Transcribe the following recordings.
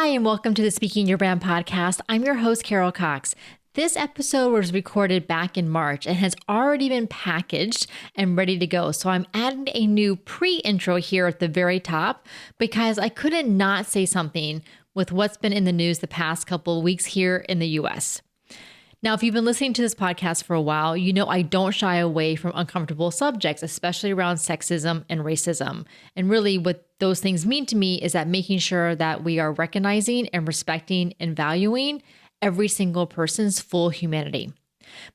Hi, and welcome to the Speaking Your Brand podcast. I'm your host, Carol Cox. This episode was recorded back in March and has already been packaged and ready to go. So I'm adding a new pre-intro here at the very top because I couldn't not say something with what's been in the news the past couple of weeks here in the US. Now, if you've been listening to this podcast for a while, you know I don't shy away from uncomfortable subjects, especially around sexism and racism. And really what those things mean to me is that making sure that we are recognizing and respecting and valuing every single person's full humanity.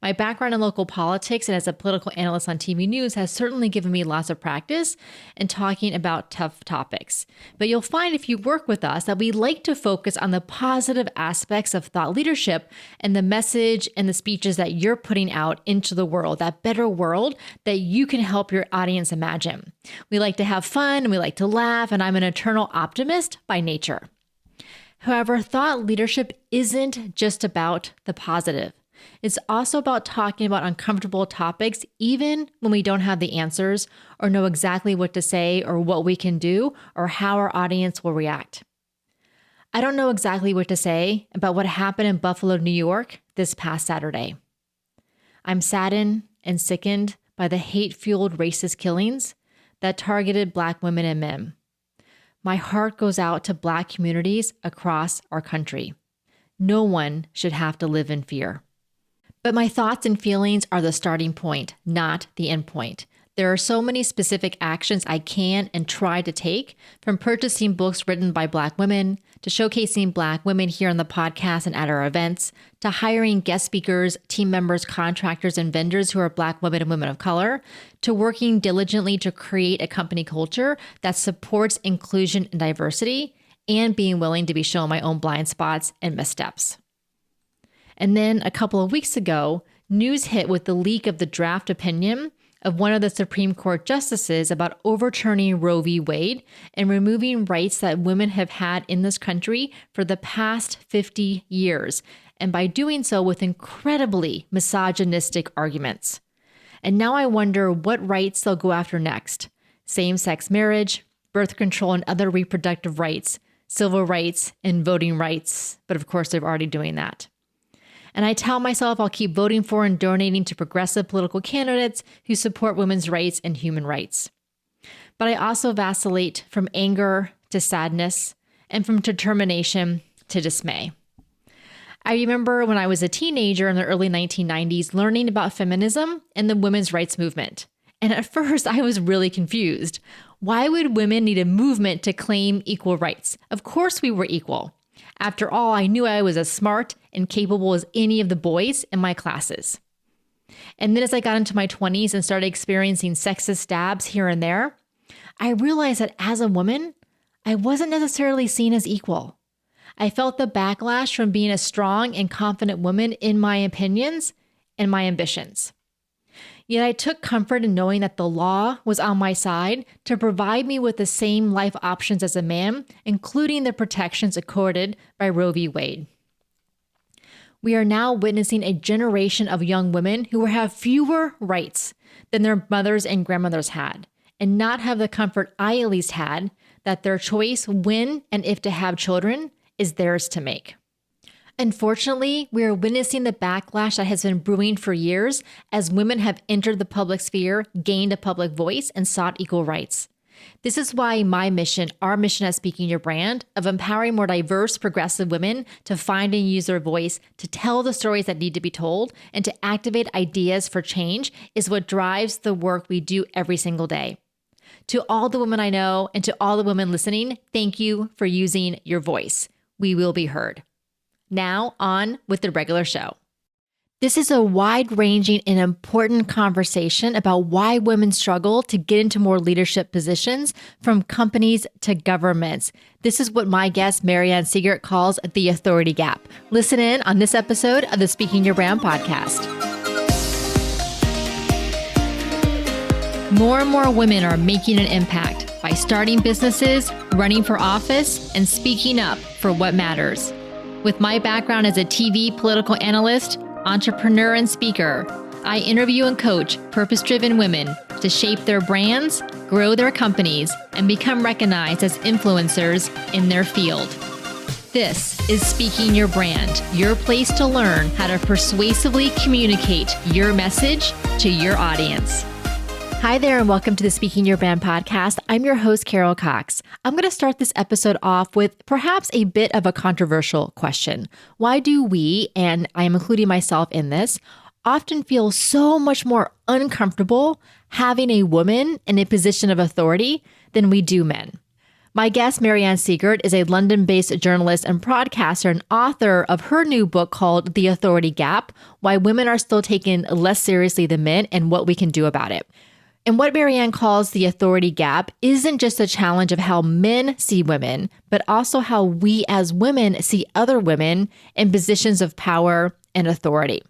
My background in local politics and as a political analyst on TV news has certainly given me lots of practice in talking about tough topics. But you'll find if you work with us that we like to focus on the positive aspects of thought leadership and the message and the speeches that you're putting out into the world, that better world that you can help your audience imagine. We like to have fun and we like to laugh, and I'm an eternal optimist by nature. However, thought leadership isn't just about the positive. It's also about talking about uncomfortable topics, even when we don't have the answers or know exactly what to say or what we can do or how our audience will react. I don't know exactly what to say about what happened in Buffalo, New York this past Saturday. I'm saddened and sickened by the hate-fueled racist killings that targeted Black women and men. My heart goes out to Black communities across our country. No one should have to live in fear. But my thoughts and feelings are the starting point, not the end point. There are so many specific actions I can and try to take, from purchasing books written by Black women, to showcasing Black women here on the podcast and at our events, to hiring guest speakers, team members, contractors, and vendors who are Black women and women of color, to working diligently to create a company culture that supports inclusion and diversity, and being willing to be shown my own blind spots and missteps. And then a couple of weeks ago, news hit with the leak of the draft opinion of one of the Supreme Court justices about overturning Roe v. Wade and removing rights that women have had in this country for the past 50 years, and by doing so with incredibly misogynistic arguments. And now I wonder what rights they'll go after next: same-sex marriage, birth control and other reproductive rights, civil rights, and voting rights. But of course, they're already doing that. And I tell myself I'll keep voting for and donating to progressive political candidates who support women's rights and human rights. But I also vacillate from anger to sadness and from determination to dismay. I remember when I was a teenager in the early 1990s learning about feminism and the women's rights movement. And at first I was really confused. Why would women need a movement to claim equal rights? Of course we were equal. After all, I knew I was as smart and capable as any of the boys in my classes. And then as I got into my 20s and started experiencing sexist stabs here and there, I realized that as a woman, I wasn't necessarily seen as equal. I felt the backlash from being a strong and confident woman in my opinions and my ambitions. Yet I took comfort in knowing that the law was on my side to provide me with the same life options as a man, including the protections accorded by Roe v. Wade. We are now witnessing a generation of young women who have fewer rights than their mothers and grandmothers had, and not have the comfort I at least had, that their choice when and if to have children is theirs to make. Unfortunately, we are witnessing the backlash that has been brewing for years as women have entered the public sphere, gained a public voice, and sought equal rights. This is why my mission, our mission at Speaking Your Brand, of empowering more diverse, progressive women to find and use their voice, to tell the stories that need to be told, and to activate ideas for change, is what drives the work we do every single day. To all the women I know and to all the women listening, thank you for using your voice. We will be heard. Now on with the regular show. This is a wide-ranging and important conversation about why women struggle to get into more leadership positions, from companies to governments. This is what my guest, Mary Ann Sieghart, calls the authority gap. Listen in on this episode of the Speaking Your Brand podcast. More and more women are making an impact by starting businesses, running for office, and speaking up for what matters. With my background as a TV political analyst, entrepreneur, and speaker, I interview and coach purpose-driven women to shape their brands, grow their companies, and become recognized as influencers in their field. This is Speaking Your Brand, your place to learn how to persuasively communicate your message to your audience. Hi there, and welcome to the Speaking Your Brand podcast. I'm your host, Carol Cox. I'm going to start this episode off with perhaps a bit of a controversial question. Why do we, and I am including myself in this, often feel so much more uncomfortable having a woman in a position of authority than we do men? My guest, Mary Ann Sieghart, is a London-based journalist and broadcaster and author of her new book called The Authority Gap: Why Women Are Still Taken Less Seriously Than Men and What We Can Do About It. And what Mary Ann calls the authority gap isn't just a challenge of how men see women, but also how we as women see other women in positions of power and authority.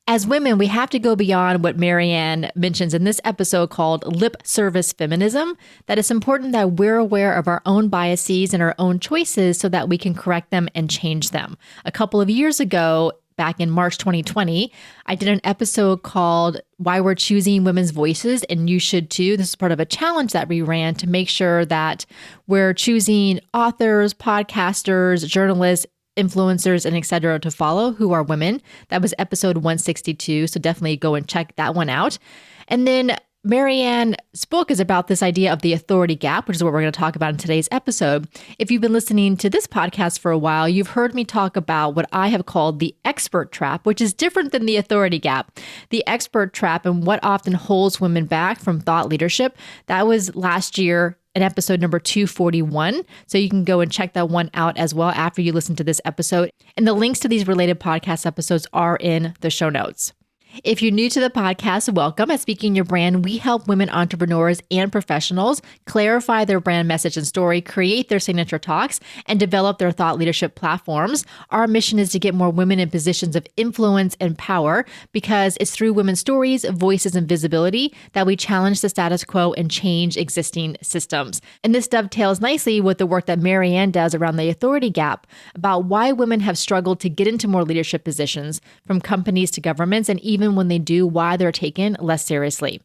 As women, we have to go beyond what Mary Ann mentions in this episode called lip service feminism, that it's important that we're aware of our own biases and our own choices so that we can correct them and change them. A couple of years ago, back in March 2020, I did an episode called Why We're Choosing Women's Voices, and you should too. This is part of a challenge that we ran to make sure that we're choosing authors, podcasters, journalists, influencers, and et cetera to follow who are women. That was episode 162. So definitely go and check that one out. And then Mary Ann's book is about this idea of the authority gap, which is what we're going to talk about in today's episode. If you've been listening to this podcast for a while, you've heard me talk about what I have called the expert trap, which is different than the authority gap. The expert trap and what often holds women back from thought leadership. That was last year in episode number 241. So you can go and check that one out as well after you listen to this episode. And the links to these related podcast episodes are in the show notes. If you're new to the podcast, welcome. At Speaking Your Brand, we help women entrepreneurs and professionals clarify their brand message and story, create their signature talks, and develop their thought leadership platforms. Our mission is to get more women in positions of influence and power because it's through women's stories, voices, and visibility that we challenge the status quo and change existing systems. And this dovetails nicely with the work that Mary Ann does around the authority gap about why women have struggled to get into more leadership positions from companies to governments, and even when they do, why they're taken less seriously.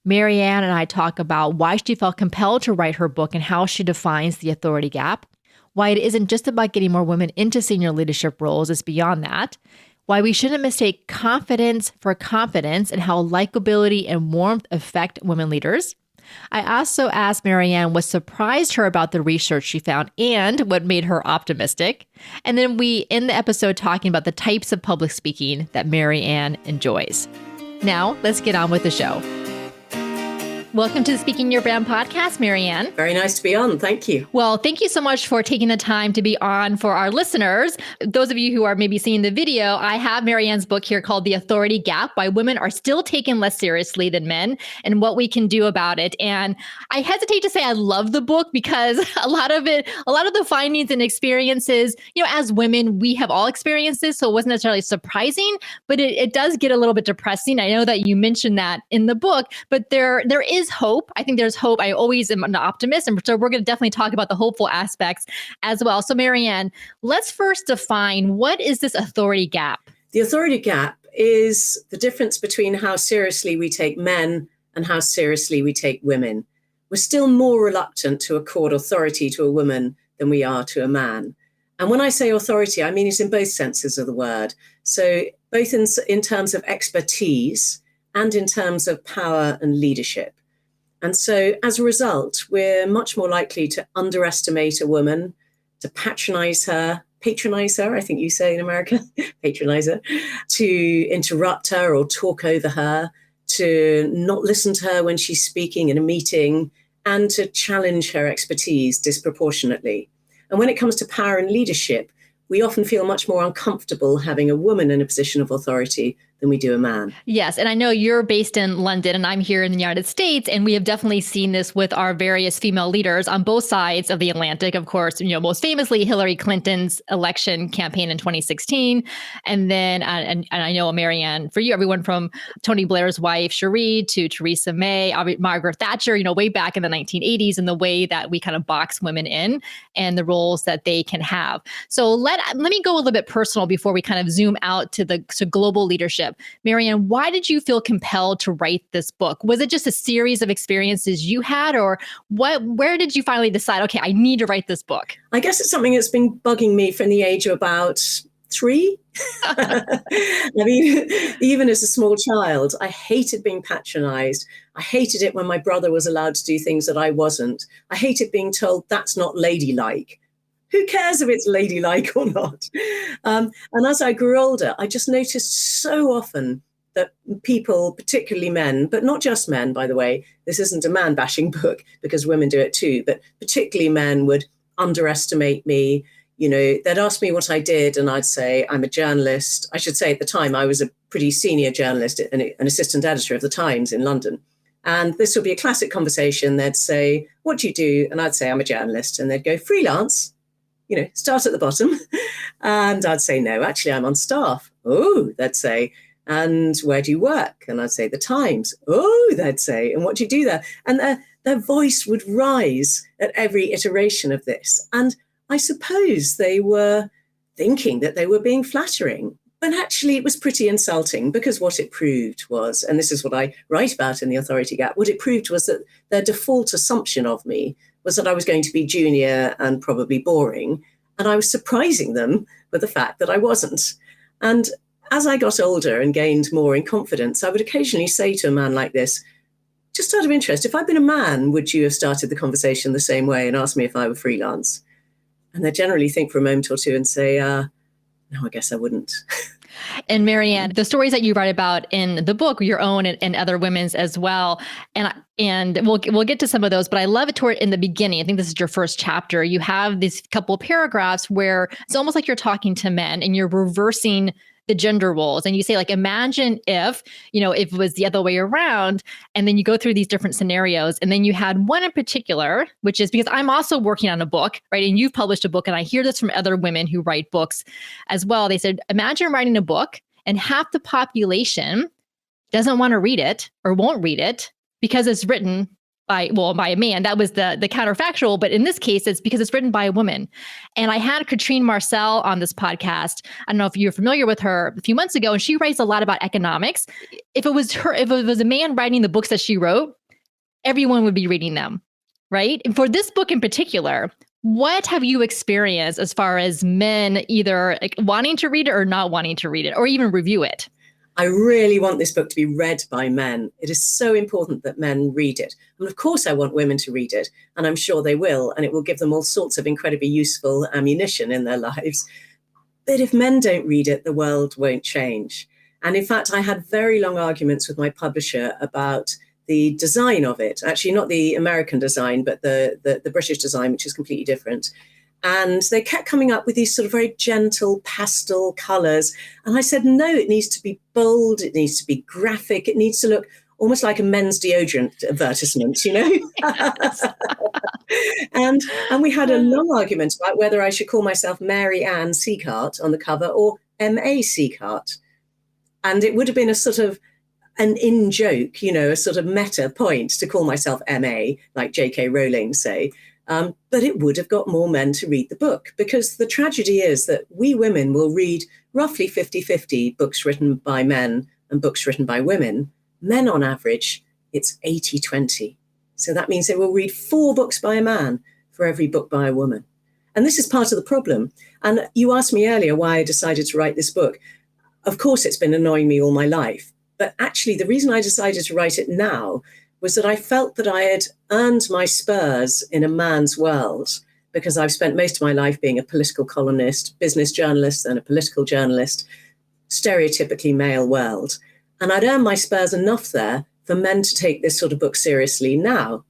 Mary Ann and I talk about why she felt compelled to write her book and how she defines the authority gap, why it isn't just about getting more women into senior leadership roles, it's beyond that, why we shouldn't mistake confidence for competence, and how likability and warmth affect women leaders. I also asked Mary Ann what surprised her about the research she found and what made her optimistic. And then we end the episode talking about the types of public speaking that Mary Ann enjoys. Now, let's get on with the show. Welcome to the Speaking Your Brand podcast, Mary Ann. Very nice to be on. Thank you. Well, thank you so much for taking the time to be on for our listeners. Those of you who are maybe seeing the video, I have Mary Ann's book here called The Authority Gap: Why Women Are Still Taken Less Seriously Than Men and What We Can Do About It. And I hesitate to say I love the book because a lot of the findings and experiences, as women, we have all experienced this. So it wasn't necessarily surprising, but it does get a little bit depressing. I know that you mentioned that in the book, but there is hope. I think there's hope. I always am an optimist. And so we're going to definitely talk about the hopeful aspects as well. So Mary Ann, let's first define, what is this authority gap? The authority gap is the difference between how seriously we take men and how seriously we take women. We're still more reluctant to accord authority to a woman than we are to a man. And when I say authority, I mean it in both senses of the word. So both in terms of expertise and in terms of power and leadership. And so as a result, we're much more likely to underestimate a woman, to patronize her, I think you say in America, patronize her, to interrupt her or talk over her, to not listen to her when she's speaking in a meeting, and to challenge her expertise disproportionately. And when it comes to power and leadership, we often feel much more uncomfortable having a woman in a position of authority than we do a man. Yes. And I know you're based in London and I'm here in the United States. And we have definitely seen this with our various female leaders on both sides of the Atlantic. Of course, most famously Hillary Clinton's election campaign in 2016. And then, and I know, Mary Ann, for you, everyone from Tony Blair's wife, Cherie, to Theresa May, Margaret Thatcher, way back in the 1980s, and the way that we kind of box women in and the roles that they can have. So let me go a little bit personal before we kind of zoom out to global leadership. perspective. Mary Ann, why did you feel compelled to write this book? Was it just a series of experiences you had, or where did you finally decide, okay, I need to write this book? I guess it's something that's been bugging me from the age of about 3. I mean, even as a small child, I hated being patronized. I hated it when my brother was allowed to do things that I wasn't. I hated being told that's not ladylike. Who cares if it's ladylike or not? And as I grew older, I just noticed so often that people, particularly men, but not just men, by the way, this isn't a man-bashing book because women do it too, but particularly men would underestimate me. They'd ask me what I did, and I'd say, I'm a journalist. I should say at the time, I was a pretty senior journalist and an assistant editor of the Times in London. And this would be a classic conversation. They'd say, what do you do? And I'd say, I'm a journalist. And they'd go, freelance, start at the bottom. And I'd say, no, actually, I'm on staff. Oh, they'd say, and where do you work? And I'd say, the Times. Oh, they'd say, and what do you do there? And their voice would rise at every iteration of this. And I suppose they were thinking that they were being flattering, but actually it was pretty insulting, because what it proved was, and this is what I write about in The Authority Gap, what it proved was that their default assumption of me was that I was going to be junior and probably boring, and I was surprising them with the fact that I wasn't. And as I got older and gained more in confidence, I would occasionally say to a man like this, just out of interest, if I'd been a man, would you have started the conversation the same way and asked me if I were freelance? And they generally think for a moment or two and say, no, I guess I wouldn't. And Mary Ann, the stories that you write about in the book, your own and other women's as well, and we'll get to some of those, but I love it toward in the beginning. I think this is your first chapter. You have these couple of paragraphs where it's almost like you're talking to men and you're reversing the gender roles. And you say, like, imagine if it was the other way around, and then you go through these different scenarios. And then you had one in particular, which is because I'm also working on a book, right? And you've published a book, and I hear this from other women who write books as well. They said, imagine writing a book and half the population doesn't want to read it or won't read it because it's written by a man. That was the counterfactual. But in this case, it's because it's written by a woman. And I had Katrine Marcel on this podcast. I don't know if you're familiar with her, a few months ago, and she writes a lot about economics. If it was a man writing the books that she wrote, everyone would be reading them, right? And for this book in particular, what have you experienced as far as men either wanting to read it or not wanting to read it, or even review it? I really want this book to be read by men. It is so important that men read it. And of course, I want women to read it, and I'm sure they will, and it will give them all sorts of incredibly useful ammunition in their lives. But if men don't read it, the world won't change. And in fact, I had very long arguments with my publisher about the design of it. Actually, not the American design, but the British design, which is completely different. And they kept coming up with these sort of very gentle pastel colors. And I said, no, it needs to be bold. It needs to be graphic. It needs to look almost like a men's deodorant advertisement, Yes. and we had a long argument about whether I should call myself Mary Ann Sieghart on the cover or M.A. Sieghart. And it would have been a sort of an in-joke, a sort of meta point to call myself M.A., like J.K. Rowling, say. But it would have got more men to read the book, because the tragedy is that we women will read roughly 50-50 books written by men and books written by women. Men, on average, it's 80-20. So that means they will read 4 books by a man for every book by a woman. And this is part of the problem. And you asked me earlier why I decided to write this book. Of course, it's been annoying me all my life. But actually, the reason I decided to write it now was that I felt that I had earned my spurs in a man's world, because I've spent most of my life being a political columnist, business journalist, and a political journalist, stereotypically male world. And I'd earned my spurs enough there for men to take this sort of book seriously now.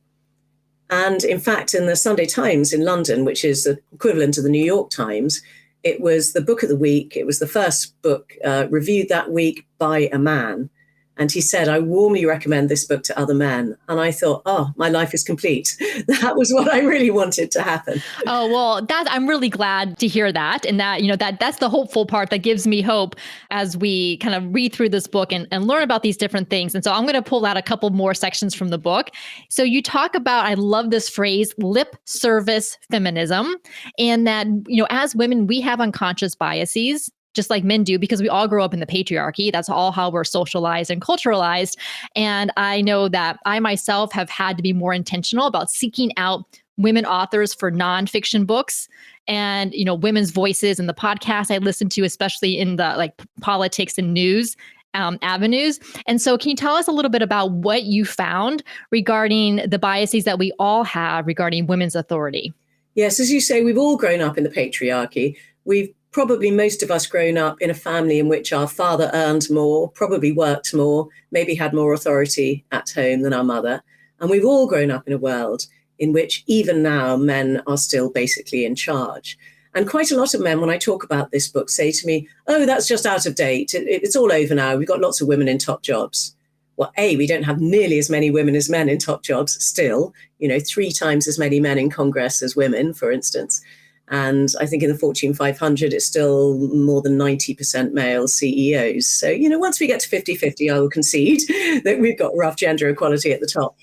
And in fact, in the Sunday Times in London, which is the equivalent to the New York Times, it was the book of the week. It was the first book reviewed that week by a man. And he said, I warmly recommend this book to other men. And I thought, oh, my life is complete. That was what I really wanted to happen. Oh, well, I'm really glad to hear that. And that's the hopeful part that gives me hope as we kind of read through this book and learn about these different things. And so I'm going to pull out a couple more sections from the book. So you talk about, I love this phrase, lip service feminism, and that, as women, we have unconscious biases just like men do, because we all grow up in the patriarchy. That's all how we're socialized and culturalized. And I know that I myself have had to be more intentional about seeking out women authors for nonfiction books and, women's voices in the podcast I listen to, especially in the like politics and news avenues. And so can you tell us a little bit about what you found regarding the biases that we all have regarding women's authority? Yes, as you say, we've all grown up in the patriarchy. We've probably, most of us, grown up in a family in which our father earned more, probably worked more, maybe had more authority at home than our mother. And we've all grown up in a world in which even now men are still basically in charge. And quite a lot of men, when I talk about this book, say to me, oh, that's just out of date. It's all over now. We've got lots of women in top jobs. Well, we don't have nearly as many women as men in top jobs still, 3 times as many men in Congress as women, for instance. And I think in the Fortune 500, it's still more than 90% male CEOs. So, once we get to 50-50, I will concede that we've got rough gender equality at the top.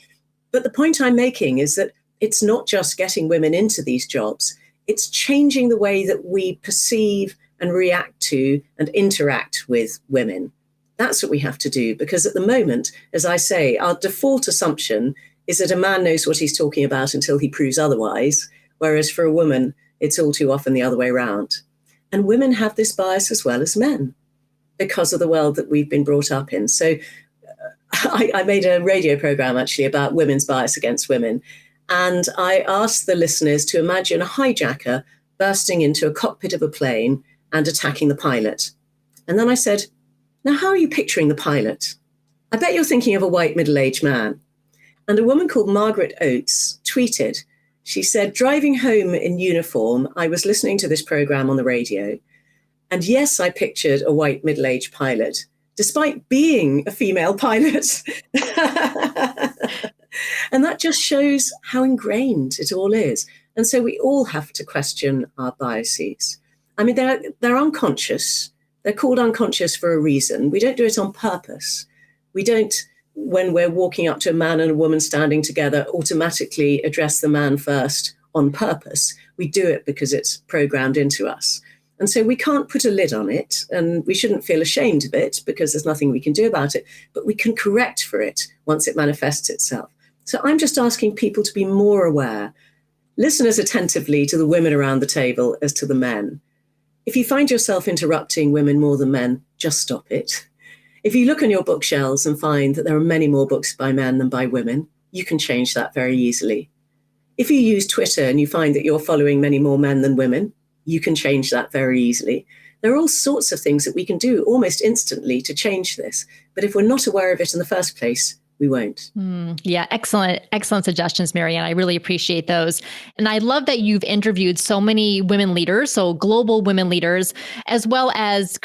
But the point I'm making is that it's not just getting women into these jobs. It's changing the way that we perceive and react to and interact with women. That's what we have to do, because at the moment, as I say, our default assumption is that a man knows what he's talking about until he proves otherwise, whereas for a woman, it's all too often the other way around. And women have this bias as well as men because of the world that we've been brought up in. So I made a radio program actually about women's bias against women. And I asked the listeners to imagine a hijacker bursting into a cockpit of a plane and attacking the pilot. And then I said, now, how are you picturing the pilot? I bet you're thinking of a white middle-aged man. And a woman called Margaret Oates tweeted, she said, driving home in uniform, I was listening to this program on the radio. And yes, I pictured a white middle-aged pilot, despite being a female pilot. And that just shows how ingrained it all is. And so we all have to question our biases. I mean, they're unconscious. They're called unconscious for a reason. We don't do it on purpose. We don't, when we're walking up to a man and a woman standing together, automatically address the man first on purpose. We do it because it's programmed into us. And so we can't put a lid on it, and we shouldn't feel ashamed of it because there's nothing we can do about it, but we can correct for it once it manifests itself. So I'm just asking people to be more aware. Listen as attentively to the women around the table as to the men. If you find yourself interrupting women more than men, just stop it. If you look on your bookshelves and find that there are many more books by men than by women, you can change that very easily. If you use Twitter and you find that you're following many more men than women, you can change that very easily. There are all sorts of things that we can do almost instantly to change this. But if we're not aware of it in the first place, we won't. Yeah, excellent suggestions, Mary Ann. I really appreciate those. And I love that you've interviewed so many women leaders, so global women leaders, as well as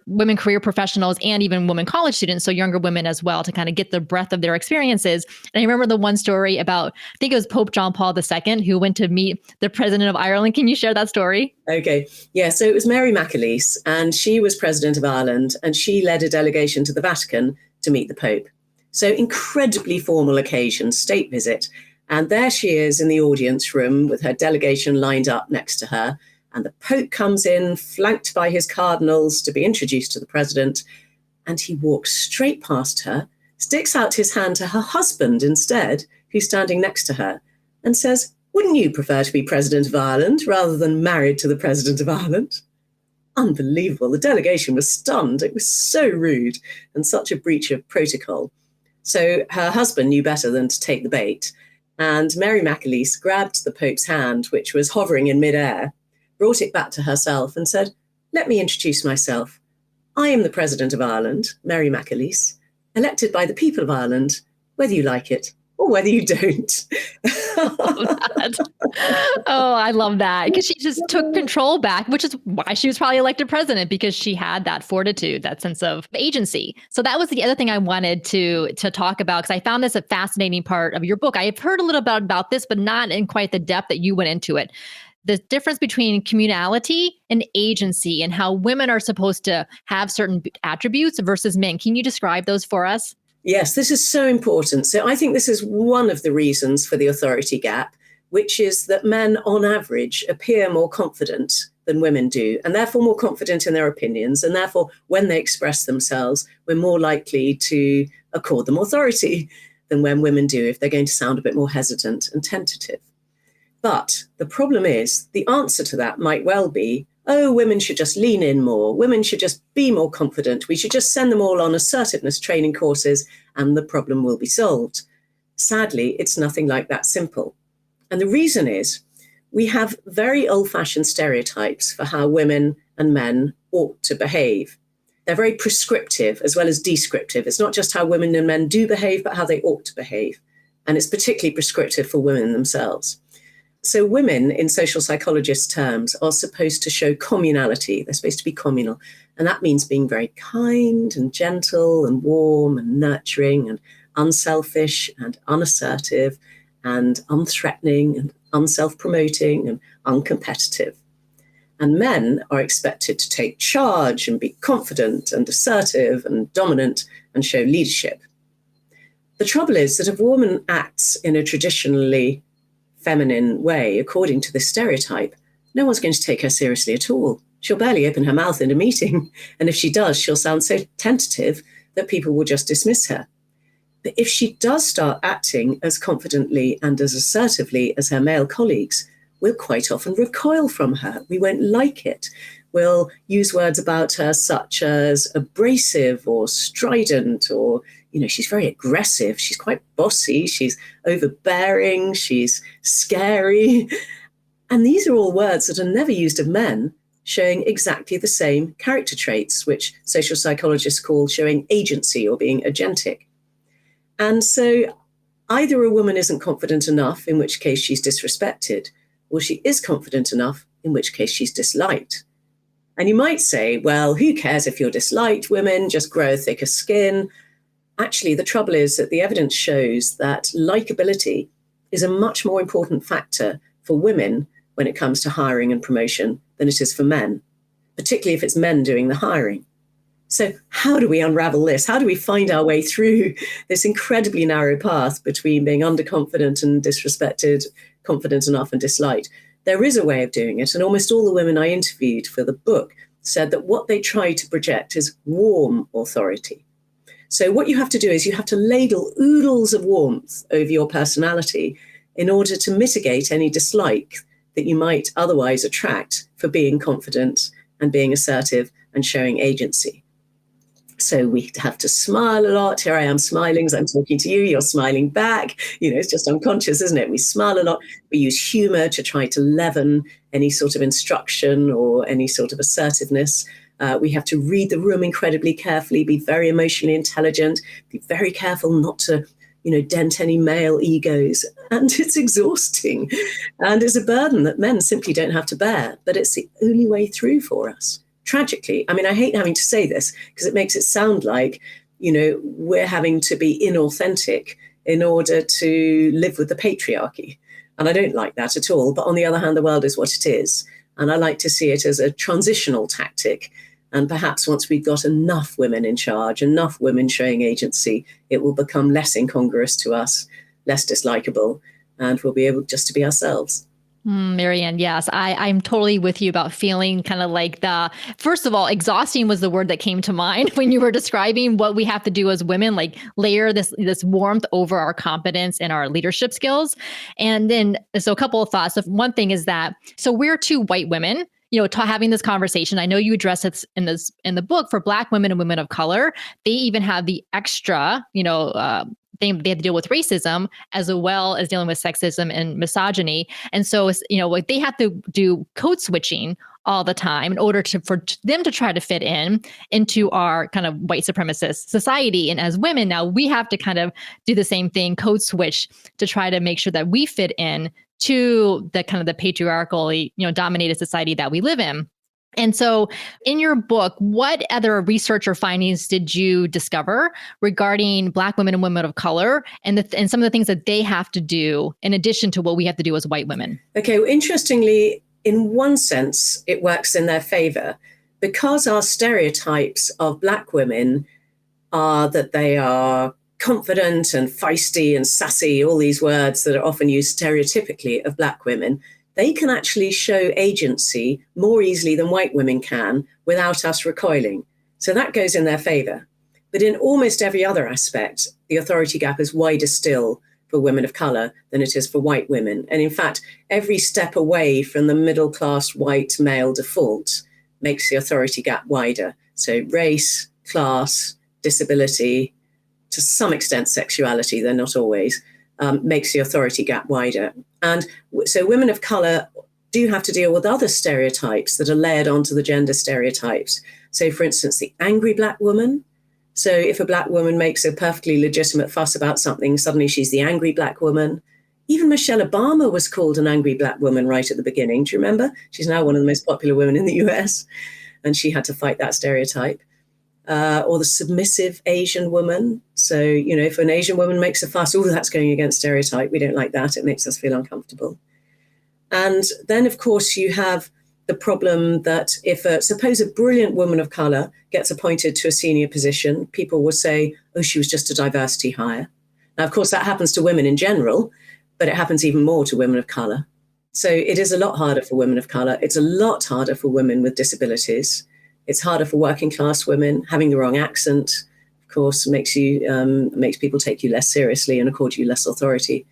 women career professionals and even women college students, so younger women as well, to kind of get the breadth of their experiences. And I remember the one story about, I think it was Pope John Paul II, who went to meet the president of Ireland. Can you share that story? Okay. Yeah, so it was Mary McAleese, and she was president of Ireland, and she led a delegation to the Vatican to meet the Pope. So incredibly formal occasion, state visit. And there she is in the audience room with her delegation lined up next to her. And the Pope comes in, flanked by his cardinals, to be introduced to the president. And he walks straight past her, sticks out his hand to her husband instead, who's standing next to her, and says, wouldn't you prefer to be president of Ireland rather than married to the president of Ireland? Unbelievable. The delegation was stunned. It was so rude and such a breach of protocol. So her husband knew better than to take the bait. And Mary McAleese grabbed the Pope's hand, which was hovering in midair, brought it back to herself and said, let me introduce myself. I am the President of Ireland, Mary McAleese, elected by the people of Ireland, whether you like it or whether you don't. I love that. Because she just took control back, which is why she was probably elected president, because she had that fortitude, that sense of agency. So that was the other thing I wanted to talk about, because I found this a fascinating part of your book. I have heard a little bit about this, but not in quite the depth that you went into it. The difference between communality and agency, and how women are supposed to have certain attributes versus men. Can you describe those for us? Yes, this is so important. So I think this is one of the reasons for the authority gap, which is that men on average appear more confident than women do, and therefore more confident in their opinions. And therefore, when they express themselves, we're more likely to accord them authority than when women do, if they're going to sound a bit more hesitant and tentative. But the problem is, the answer to that might well be, oh, women should just lean in more. Women should just be more confident. We should just send them all on assertiveness training courses and the problem will be solved. Sadly, it's nothing like that simple. And the reason is, we have very old-fashioned stereotypes for how women and men ought to behave. They're very prescriptive as well as descriptive. It's not just how women and men do behave, but how they ought to behave. And it's particularly prescriptive for women themselves. So women, in social psychologist terms, are supposed to show communality. They're supposed to be communal. And that means being very kind and gentle and warm and nurturing and unselfish and unassertive and unthreatening and unself-promoting and uncompetitive. And men are expected to take charge and be confident and assertive and dominant and show leadership. The trouble is that if a woman acts in a traditionally feminine way, according to this stereotype, no one's going to take her seriously at all. She'll barely open her mouth in a meeting. And if she does, she'll sound so tentative that people will just dismiss her. But if she does start acting as confidently and as assertively as her male colleagues, we'll quite often recoil from her. We won't like it. We'll use words about her such as abrasive or strident or, she's very aggressive. She's quite bossy. She's overbearing. She's scary. And these are all words that are never used of men, showing exactly the same character traits, which social psychologists call showing agency or being agentic. And so either a woman isn't confident enough, in which case she's disrespected, or she is confident enough, in which case she's disliked. And you might say, well, who cares if you're disliked, women, just grow thicker skin. Actually, the trouble is that the evidence shows that likability is a much more important factor for women when it comes to hiring and promotion than it is for men, particularly if it's men doing the hiring. So how do we unravel this? How do we find our way through this incredibly narrow path between being underconfident and disrespected, confident enough and disliked? There is a way of doing it. And almost all the women I interviewed for the book said that what they try to project is warm authority. So what you have to do is you have to ladle oodles of warmth over your personality in order to mitigate any dislike that you might otherwise attract for being confident and being assertive and showing agency. So we have to smile a lot. Here I am smiling as I'm talking to you. You're smiling back. It's just unconscious, isn't it? We smile a lot. We use humor to try to leaven any sort of instruction or any sort of assertiveness. We have to read the room incredibly carefully, be very emotionally intelligent, be very careful not to, dent any male egos. And it's exhausting. And it's a burden that men simply don't have to bear. But it's the only way through for us. Tragically, I hate having to say this because it makes it sound like, we're having to be inauthentic in order to live with the patriarchy. And I don't like that at all. But on the other hand, the world is what it is. And I like to see it as a transitional tactic. And perhaps once we've got enough women in charge, enough women showing agency, it will become less incongruous to us, less dislikable, and we'll be able just to be ourselves. Mary Ann, yes, I'm totally with you about feeling kind of like first of all, exhausting was the word that came to mind when you were describing what we have to do as women, like layer this warmth over our competence and our leadership skills. And then, so a couple of thoughts. So one thing is that, so we're two white women, having this conversation. I know you address it in the book for Black women and women of color. They even have the extra, they have to deal with racism as well as dealing with sexism and misogyny. And so, they have to do code switching all the time in order for them to try to fit into our kind of white supremacist society. And as women, now we have to kind of do the same thing, code switch to try to make sure that we fit in to the kind of the patriarchally, dominated society that we live in. And so in your book, what other research or findings did you discover regarding Black women and women of color and some of the things that they have to do in addition to what we have to do as white women? Okay, well, interestingly, in one sense, it works in their favor because our stereotypes of Black women are that they are confident and feisty and sassy, all these words that are often used stereotypically of Black women. they can actually show agency more easily than white women can without us recoiling. So that goes in their favor. But in almost every other aspect, the authority gap is wider still for women of color than it is for white women. And in fact, every step away from the middle-class white male default makes the authority gap wider. So race, class, disability, to some extent sexuality, though not always, makes the authority gap wider. And so women of color do have to deal with other stereotypes that are layered onto the gender stereotypes. So, for instance, the angry Black woman. So if a Black woman makes a perfectly legitimate fuss about something, suddenly she's the angry Black woman. Even Michelle Obama was called an angry Black woman right at the beginning. Do you remember? She's now one of the most popular women in the US, and she had to fight that stereotype. Or the submissive Asian woman. So, if an Asian woman makes a fuss, that's going against stereotype. We don't like that. It makes us feel uncomfortable. And then, of course, you have the problem that if, suppose a brilliant woman of color gets appointed to a senior position, people will say, she was just a diversity hire. Now, of course, that happens to women in general, but it happens even more to women of color. So it is a lot harder for women of color. It's a lot harder for women with disabilities. It's harder for working class women. Having the wrong accent, of course, makes people take you less seriously and accord you less authority.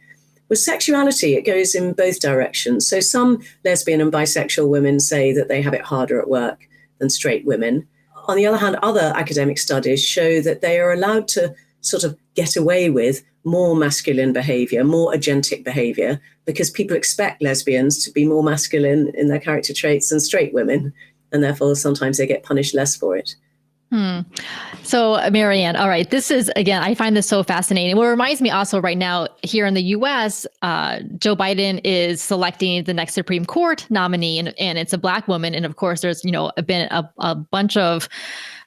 With sexuality, it goes in both directions. So some lesbian and bisexual women say that they have it harder at work than straight women. On the other hand, other academic studies show that they are allowed to sort of get away with more masculine behavior, more agentic behavior, because people expect lesbians to be more masculine in their character traits than straight women. And therefore, sometimes they get punished less for it. So, Mary Ann, all right, this is, again, I find this so fascinating. What reminds me also right now here in the US, Joe Biden is selecting the next Supreme Court nominee, and it's a Black woman. And of course, there's, been a bunch of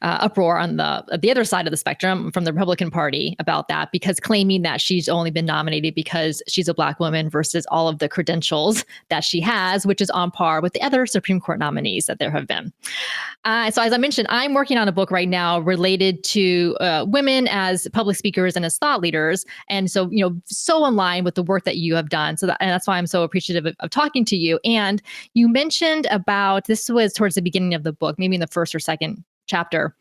uproar on the other side of the spectrum from the Republican Party about that, because claiming that she's only been nominated because she's a Black woman versus all of the credentials that she has, which is on par with the other Supreme Court nominees that there have been. So as I mentioned, I'm working on a book right now related to women as public speakers and as thought leaders. And so, so in line with the work that you have done. And that's why I'm so appreciative of talking to you. And you mentioned about, this was towards the beginning of the book, maybe in the first or second chapter,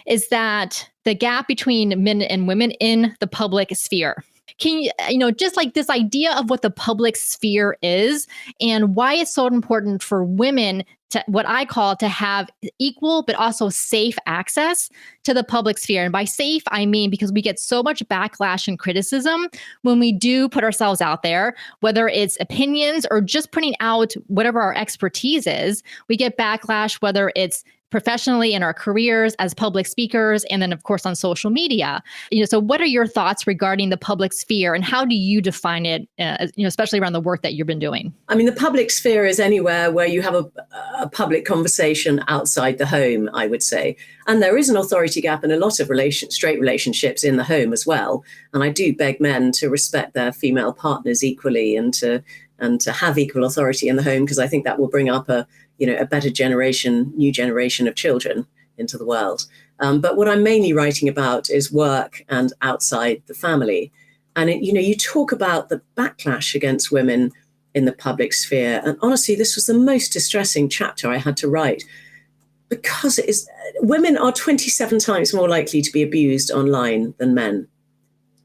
is that the gap between men and women in the public sphere. Can you, just like this idea of what the public sphere is and why it's so important for women to, what I call, to have equal but also safe access to the public sphere. And by safe, I mean because we get so much backlash and criticism when we do put ourselves out there, whether it's opinions or just putting out whatever our expertise is. We get backlash, whether it's professionally in our careers as public speakers, and then of course on social media. So what are your thoughts regarding the public sphere, and how do you define it, especially around the work that you've been doing? I mean, the public sphere is anywhere where you have a public conversation outside the home, I would say. And there is an authority gap in a lot of straight relationships in the home as well. And I do beg men to respect their female partners equally and to have equal authority in the home, because I think that will bring up a better generation, new generation of children into the world. But what I'm mainly writing about is work and outside the family. And you talk about the backlash against women in the public sphere. And honestly, this was the most distressing chapter I had to write, because women are 27 times more likely to be abused online than men.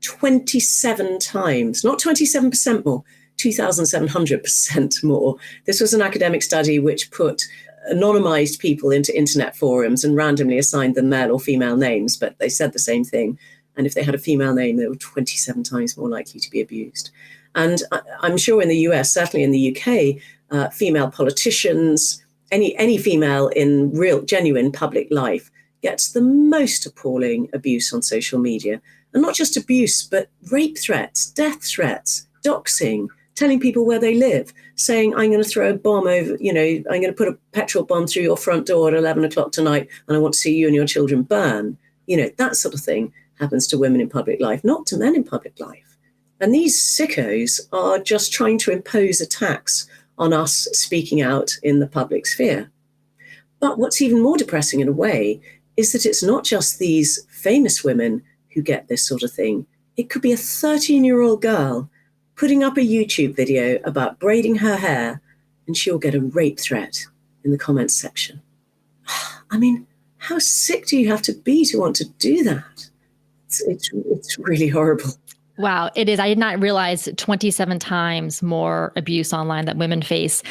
27 times, not 27% more. 2,700% more. This was an academic study which put anonymized people into internet forums and randomly assigned them male or female names, but they said the same thing. And if they had a female name, they were 27 times more likely to be abused. And I'm sure in the US, certainly in the UK, female politicians, any female in real, genuine public life gets the most appalling abuse on social media. And not just abuse, but rape threats, death threats, doxing, telling people where they live, saying, I'm going to throw a bomb over, I'm going to put a petrol bomb through your front door at 11 o'clock tonight, and I want to see you and your children burn. That sort of thing happens to women in public life, not to men in public life. And these sickos are just trying to impose a tax on us speaking out in the public sphere. But what's even more depressing in a way is that it's not just these famous women who get this sort of thing. It could be a 13-year-old girl putting up a YouTube video about braiding her hair and she'll get a rape threat in the comments section. I mean, how sick do you have to be to want to do that? It's really horrible. Wow, it is. I did not realize 27 times more abuse online that women face.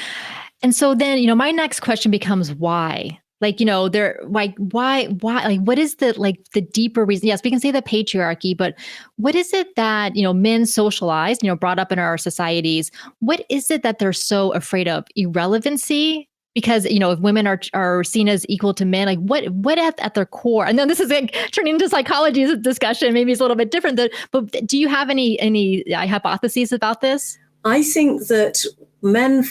And so then, my next question becomes why? They're like, why, like, what is the deeper reason? Yes, we can say the patriarchy, but what is it that, men socialized, brought up in our societies? What is it that they're so afraid of? Irrelevancy? Because, if women are seen as equal to men, like what at their core, and then this is like turning into psychology discussion, maybe it's a little bit different, but do you have any hypotheses about this? I think that men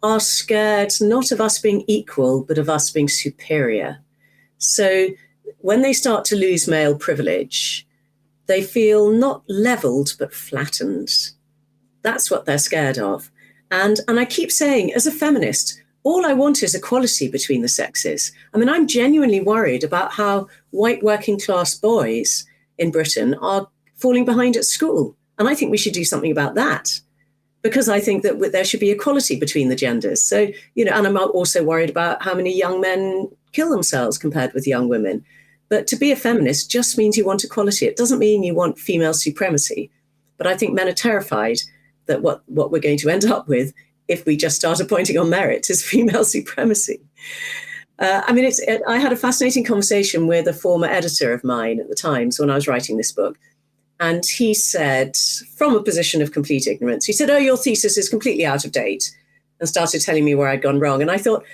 are scared not of us being equal, but of us being superior. So when they start to lose male privilege, they feel not leveled, but flattened. That's what they're scared of. And I keep saying, as a feminist, all I want is equality between the sexes. I mean, I'm genuinely worried about how white working class boys in Britain are falling behind at school. And I think we should do something about that, because I think that there should be equality between the genders. So, and I'm also worried about how many young men kill themselves compared with young women. But to be a feminist just means you want equality. It doesn't mean you want female supremacy. But I think men are terrified that what we're going to end up with, if we just start appointing on merit, is female supremacy. I had a fascinating conversation with a former editor of mine at the Times when I was writing this book. And he said, from a position of complete ignorance, he said, "Oh, your thesis is completely out of date," and started telling me where I'd gone wrong. And I thought,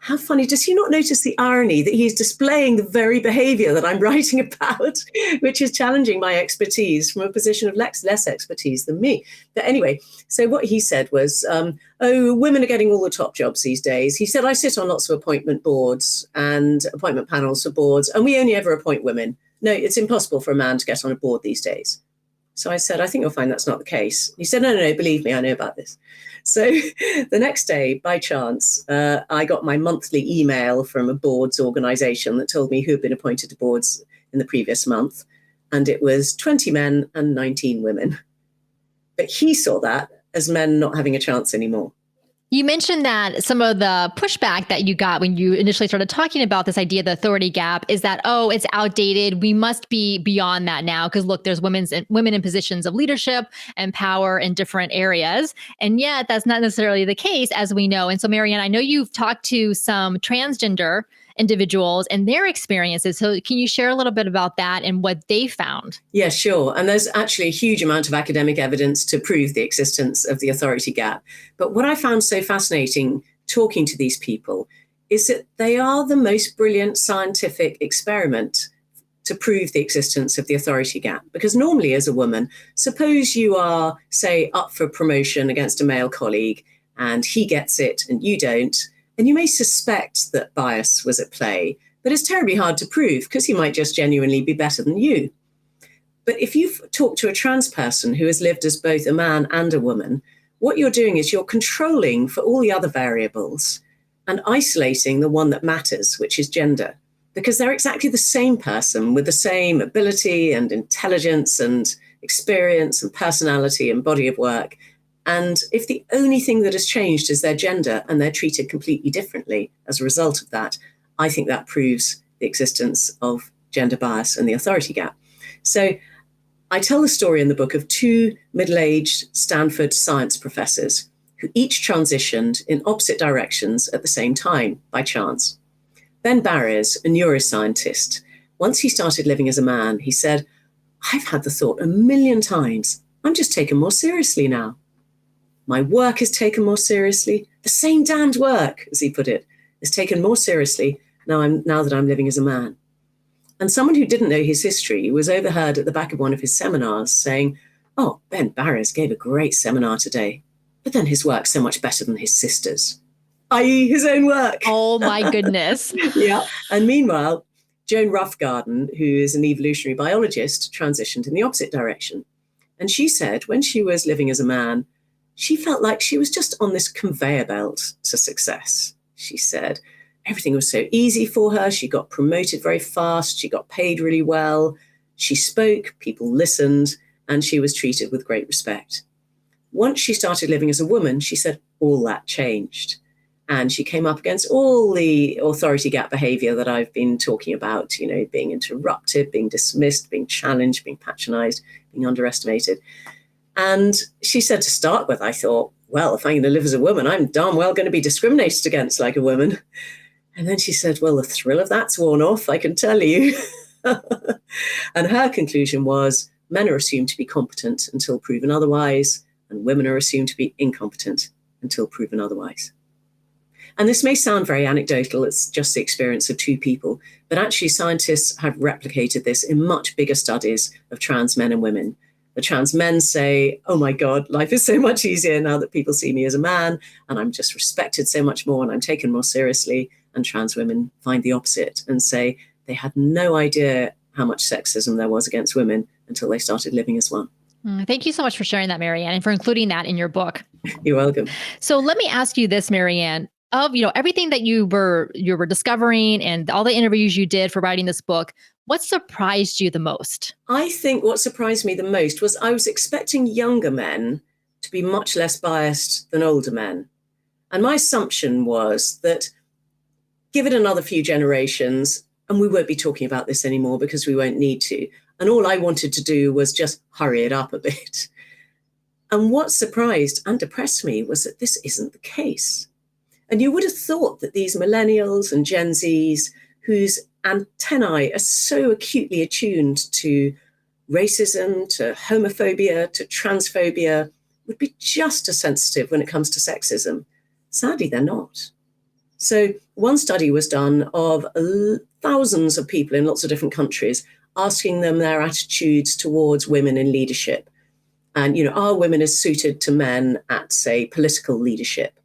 how funny, does he not notice the irony that he's displaying the very behavior that I'm writing about, which is challenging my expertise from a position of less expertise than me? But anyway, so what he said was, women are getting all the top jobs these days. He said, "I sit on lots of appointment boards and appointment panels for boards, and we only ever appoint women. No, it's impossible for a man to get on a board these days." So I said, "I think you'll find that's not the case." He said, no, believe me, I know about this. So the next day, by chance, I got my monthly email from a boards organization that told me who had been appointed to boards in the previous month. And it was 20 men and 19 women. But he saw that as men not having a chance anymore. You mentioned that some of the pushback that you got when you initially started talking about this idea of the authority gap is that, it's outdated. We must be beyond that now because, look, there's women in positions of leadership and power in different areas. And yet that's not necessarily the case, as we know. And so, Mary Ann, I know you've talked to some transgender individuals and their experiences. So can you share a little bit about that and what they found? Yeah, sure. And there's actually a huge amount of academic evidence to prove the existence of the authority gap. But what I found so fascinating talking to these people is that they are the most brilliant scientific experiment to prove the existence of the authority gap. Because normally as a woman, suppose you are, say, up for promotion against a male colleague and he gets it and you don't, and you may suspect that bias was at play, but it's terribly hard to prove because he might just genuinely be better than you. But if you talk to a trans person who has lived as both a man and a woman, what you're doing is you're controlling for all the other variables and isolating the one that matters, which is gender, because they're exactly the same person with the same ability and intelligence and experience and personality and body of work. And if the only thing that has changed is their gender and they're treated completely differently as a result of that, I think that proves the existence of gender bias and the authority gap. So I tell the story in the book of two middle-aged Stanford science professors who each transitioned in opposite directions at the same time by chance. Ben Barres, a neuroscientist, once he started living as a man, he said, "I've had the thought a million times, I'm just taken more seriously now. My work is taken more seriously. The same damned work," as he put it, is taken more seriously now that I'm living as a man. And someone who didn't know his history was overheard at the back of one of his seminars saying, "Oh, Ben Barres gave a great seminar today, but then his work's so much better than his sister's," i.e. his own work. Oh my goodness. Yeah. And meanwhile, Joan Roughgarden, who is an evolutionary biologist, transitioned in the opposite direction. And she said when she was living as a man, she felt like she was just on this conveyor belt to success. She said everything was so easy for her. She got promoted very fast. She got paid really well. She spoke, people listened, and she was treated with great respect. Once she started living as a woman, she said, all that changed. And she came up against all the authority gap behavior that I've been talking about, being interrupted, being dismissed, being challenged, being patronized, being underestimated. And she said, to start with, I thought, well, if I'm going to live as a woman, I'm darn well going to be discriminated against like a woman. And then she said, well, the thrill of that's worn off, I can tell you. And her conclusion was, men are assumed to be competent until proven otherwise, and women are assumed to be incompetent until proven otherwise. And this may sound very anecdotal, it's just the experience of two people, but actually scientists have replicated this in much bigger studies of trans men and women. The trans men say, oh my God, life is so much easier now that people see me as a man, and I'm just respected so much more, and I'm taken more seriously. And trans women find the opposite and say they had no idea how much sexism there was against women until they started living as one. Thank you so much for sharing that, Mary Ann, and for including that in your book. You're welcome. So let me ask you this, Mary Ann. Of everything that you were discovering and all the interviews you did for writing this book, what surprised you the most? I think what surprised me the most was I was expecting younger men to be much less biased than older men. And my assumption was that give it another few generations, and we won't be talking about this anymore because we won't need to. And all I wanted to do was just hurry it up a bit. And what surprised and depressed me was that this isn't the case. And you would have thought that these millennials and Gen Zs, whose antennae are so acutely attuned to racism, to homophobia, to transphobia, would be just as sensitive when it comes to sexism. Sadly, they're not. So one study was done of thousands of people in lots of different countries, asking them their attitudes towards women in leadership. And, are women as suited to men at, say, political leadership?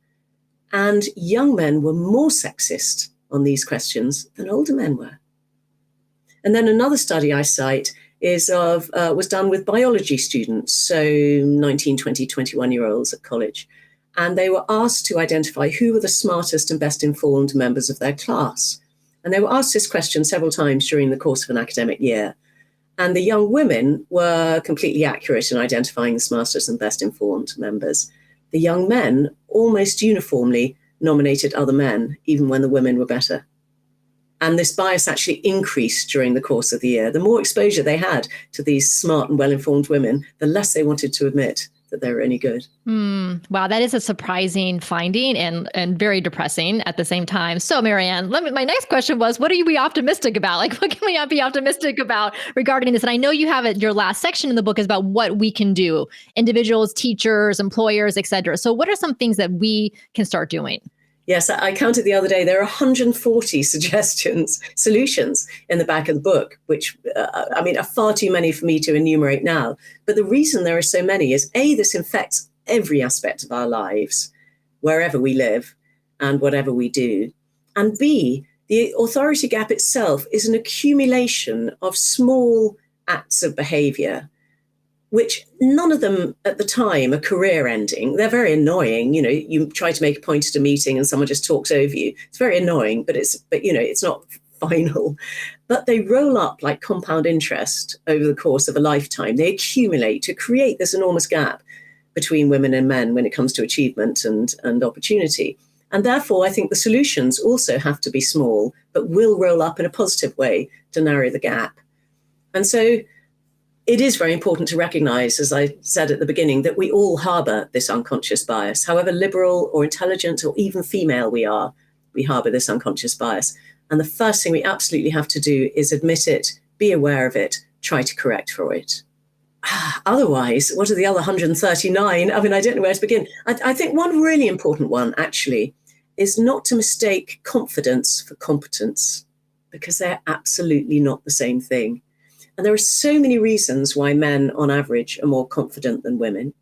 And young men were more sexist on these questions than older men were. And then another study I cite was done with biology students, so 19, 20, 21-year-olds at college. And they were asked to identify who were the smartest and best informed members of their class. And they were asked this question several times during the course of an academic year. And the young women were completely accurate in identifying the smartest and best informed members. The young men almost uniformly nominated other men, even when the women were better. And this bias actually increased during the course of the year. The more exposure they had to these smart and well-informed women, the less they wanted to admit that they were any good. Wow, that is a surprising finding and very depressing at the same time. So, Mary Ann, my next question was, what are you be optimistic about? Like, what can we be optimistic about regarding this? And I know you have your last section in the book is about what we can do, individuals, teachers, employers, et cetera. So what are some things that we can start doing? Yes, I counted the other day, there are 140 solutions in the back of the book, which, are far too many for me to enumerate now. But the reason there are so many is, A, this infects every aspect of our lives, wherever we live and whatever we do. And B, the authority gap itself is an accumulation of small acts of behavior, which none of them at the time are career ending. They're very annoying. You try to make a point at a meeting and someone just talks over you. It's very annoying, but it's not final. But they roll up like compound interest over the course of a lifetime. They accumulate to create this enormous gap between women and men when it comes to achievement and opportunity. And therefore, I think the solutions also have to be small, but will roll up in a positive way to narrow the gap. And so it is very important to recognize, as I said at the beginning, that we all harbor this unconscious bias. However liberal or intelligent or even female we are, we harbor this unconscious bias. And the first thing we absolutely have to do is admit it, be aware of it, try to correct for it. Otherwise, what are the other 139? I don't know where to begin. I think one really important one, actually, is not to mistake confidence for competence, because they're absolutely not the same thing. And there are so many reasons why men, on average, are more confident than women.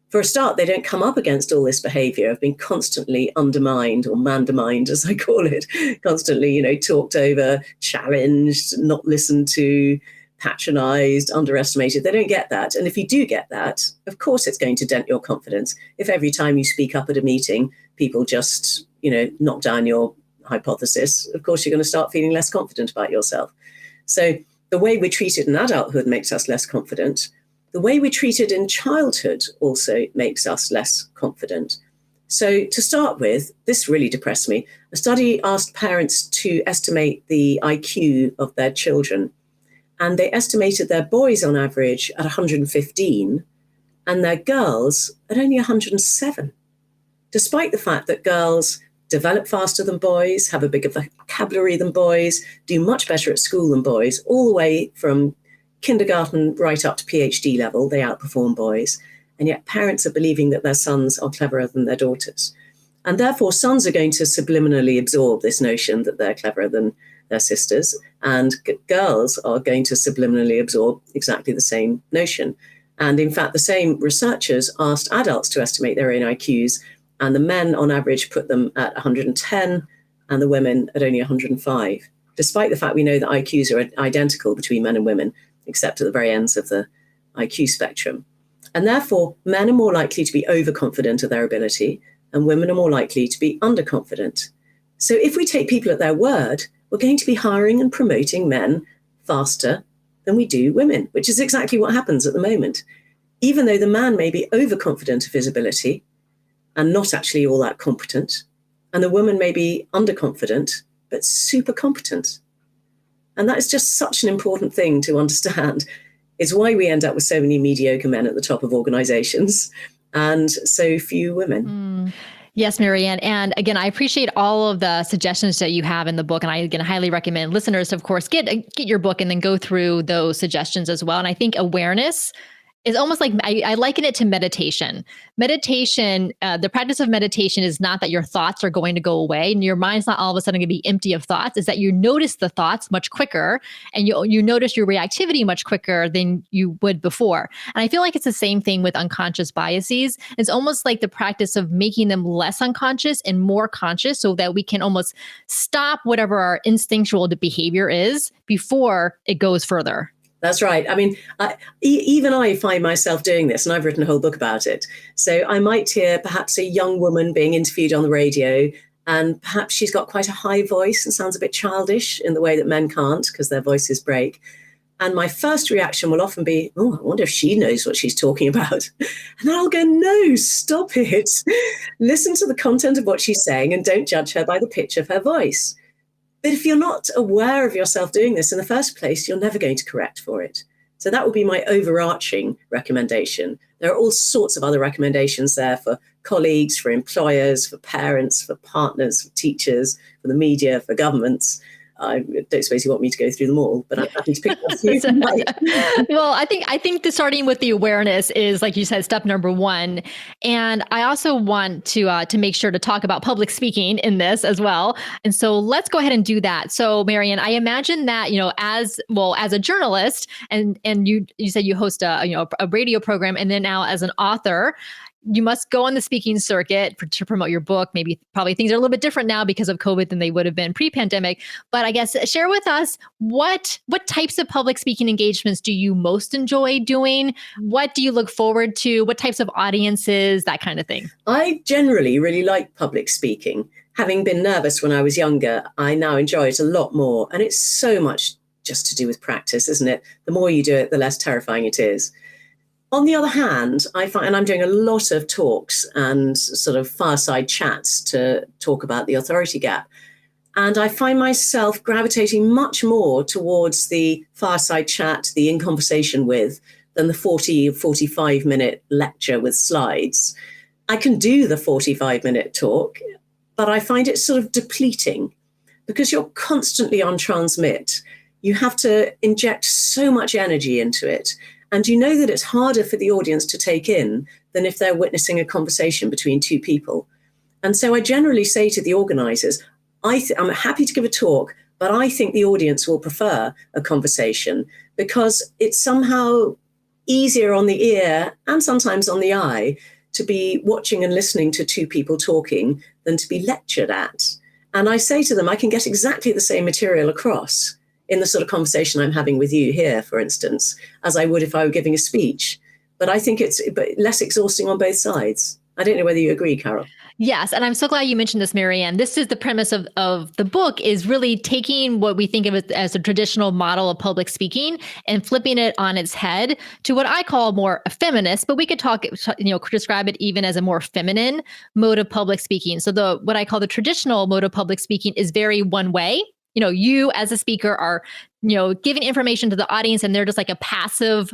For a start, they don't come up against all this behavior of being constantly undermined or man-demined, as I call it, constantly, talked over, challenged, not listened to, patronized, underestimated. They don't get that. And if you do get that, of course, it's going to dent your confidence. If every time you speak up at a meeting, people just, knock down your hypothesis, of course, you're going to start feeling less confident about yourself. So the way we're treated in adulthood makes us less confident. The way we're treated in childhood also makes us less confident. So to start with, this really depressed me. A study asked parents to estimate the IQ of their children, and they estimated their boys on average at 115 and their girls at only 107, despite the fact that girls develop faster than boys, have a bigger vocabulary than boys, do much better at school than boys, all the way from kindergarten right up to PhD level. They outperform boys. And yet parents are believing that their sons are cleverer than their daughters. And therefore, sons are going to subliminally absorb this notion that they're cleverer than their sisters. And girls are going to subliminally absorb exactly the same notion. And in fact, the same researchers asked adults to estimate their own IQs. And the men, on average, put them at 110 and the women at only 105, despite the fact we know that IQs are identical between men and women, except at the very ends of the IQ spectrum. And therefore, men are more likely to be overconfident of their ability and women are more likely to be underconfident. So if we take people at their word, we're going to be hiring and promoting men faster than we do women, which is exactly what happens at the moment. Even though the man may be overconfident of his ability and not actually all that competent, and the woman may be underconfident, but super competent. And that is just such an important thing to understand. It's why we end up with so many mediocre men at the top of organizations and so few women. Yes, Mary Ann. And again, I appreciate all of the suggestions that you have in the book. And I, again, highly recommend listeners, of course, get your book and then go through those suggestions as well. And I think awareness is almost like, I liken it to meditation. Meditation, the practice of meditation is not that your thoughts are going to go away and your mind's not all of a sudden going to be empty of thoughts. Is that you notice the thoughts much quicker and you notice your reactivity much quicker than you would before. And I feel like it's the same thing with unconscious biases. It's almost like the practice of making them less unconscious and more conscious so that we can almost stop whatever our instinctual behavior is before it goes further. That's right. I mean, even I find myself doing this, and I've written a whole book about it. So I might hear perhaps a young woman being interviewed on the radio, and perhaps she's got quite a high voice and sounds a bit childish in the way that men can't because their voices break. And my first reaction will often be, oh, I wonder if she knows what she's talking about. And I'll go, no, stop it. Listen to the content of what she's saying and don't judge her by the pitch of her voice. But if you're not aware of yourself doing this in the first place, you're never going to correct for it. So that would be my overarching recommendation. There are all sorts of other recommendations there for colleagues, for employers, for parents, for partners, for teachers, for the media, for governments. I don't suppose you want me to go through them all, but I'm happy to pick up a few. Well, I think the starting with the awareness is, like you said, step number one. And I also want to make sure to talk about public speaking in this as well. And so let's go ahead and do that. So, Mary Ann, I imagine that, as a journalist, and you said you host a radio program, and then now as an author, you must go on the speaking circuit to promote your book. Probably things are a little bit different now because of COVID than they would have been pre-pandemic. But I guess share with us what types of public speaking engagements do you most enjoy doing? What do you look forward to? What types of audiences? That kind of thing. I generally really like public speaking. Having been nervous when I was younger, I now enjoy it a lot more. And it's so much just to do with practice, isn't it? The more you do it, the less terrifying it is. On the other hand, I find, and I'm doing a lot of talks and sort of fireside chats to talk about the authority gap. And I find myself gravitating much more towards the fireside chat, the in conversation with, than the 40 or 45-minute lecture with slides. I can do the 45-minute talk, but I find it sort of depleting because you're constantly on transmit. You have to inject so much energy into it. And you know that it's harder for the audience to take in than if they're witnessing a conversation between two people. And so I generally say to the organizers, I'm happy to give a talk, but I think the audience will prefer a conversation because it's somehow easier on the ear and sometimes on the eye to be watching and listening to two people talking than to be lectured at. And I say to them, I can get exactly the same material across in the sort of conversation I'm having with you here, for instance, as I would if I were giving a speech. But I think it's less exhausting on both sides. I don't know whether you agree, Carol. Yes. And I'm so glad you mentioned this, Mary Ann. This is the premise of the book, is really taking what we think of as a traditional model of public speaking and flipping it on its head to what I call more a feminist, but we could describe it even as a more feminine mode of public speaking. So what I call the traditional mode of public speaking is very one way. You as a speaker are, giving information to the audience, and they're just like a passive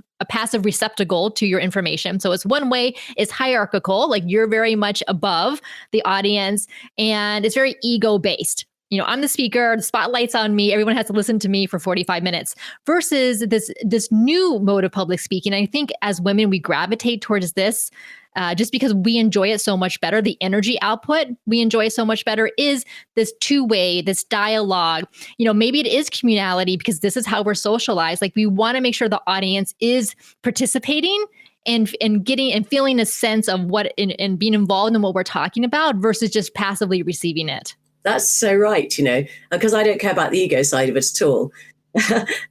receptacle to your information. So it's one way, it's hierarchical, like you're very much above the audience, and it's very ego based. I'm the speaker, the spotlight's on me, everyone has to listen to me for 45 minutes versus this new mode of public speaking. I think as women, we gravitate towards this just because we enjoy it so much better. The energy output we enjoy so much better is this two-way, this dialogue. Maybe it is communality because this is how we're socialized. Like we want to make sure the audience is participating and getting and feeling a sense of what and being involved in what we're talking about versus just passively receiving it. That's so right, because I don't care about the ego side of it at all.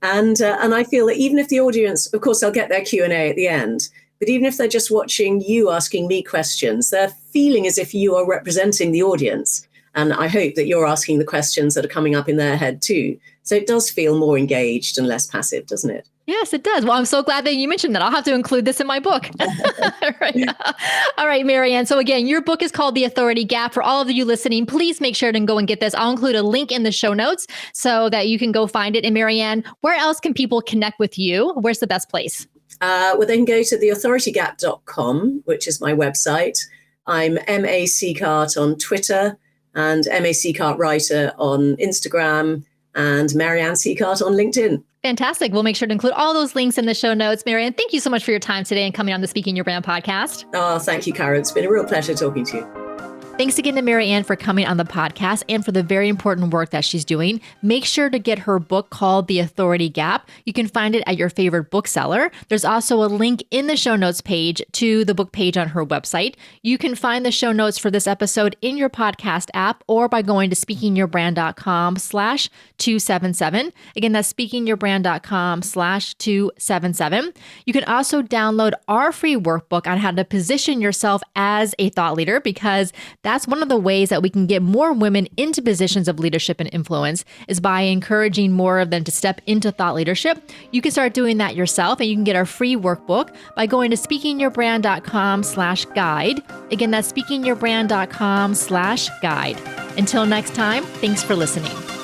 And I feel that even if the audience, of course, they'll get their Q&A at the end, but even if they're just watching you asking me questions, they're feeling as if you are representing the audience. And I hope that you're asking the questions that are coming up in their head too. So it does feel more engaged and less passive, doesn't it? Yes, it does. Well, I'm so glad that you mentioned that. I'll have to include this in my book. Right. All right, Mary Ann. So again, your book is called The Authority Gap. For all of you listening, please make sure to go and get this. I'll include a link in the show notes so that you can go find it. And Mary Ann, where else can people connect with you? Where's the best place? Well, they can go to theauthoritygap.com, which is my website. I'm M.A. Sieghart on Twitter and M.A. Sieghart Writer on Instagram and Mary Ann Sieghart on LinkedIn. Fantastic. We'll make sure to include all those links in the show notes. Mary Ann, thank you so much for your time today and coming on the Speaking Your Brand podcast. Oh, thank you, Karen. It's been a real pleasure talking to you. Thanks again to Mary Ann for coming on the podcast and for the very important work that she's doing. Make sure to get her book called The Authority Gap. You can find it at your favorite bookseller. There's also a link in the show notes page to the book page on her website. You can find the show notes for this episode in your podcast app or by going to speakingyourbrand.com/277. Again, that's speakingyourbrand.com/277. You can also download our free workbook on how to position yourself as a thought leader, because that's one of the ways that we can get more women into positions of leadership and influence is by encouraging more of them to step into thought leadership. You can start doing that yourself, and you can get our free workbook by going to speakingyourbrand.com/guide. Again, that's speakingyourbrand.com/guide. Until next time, thanks for listening.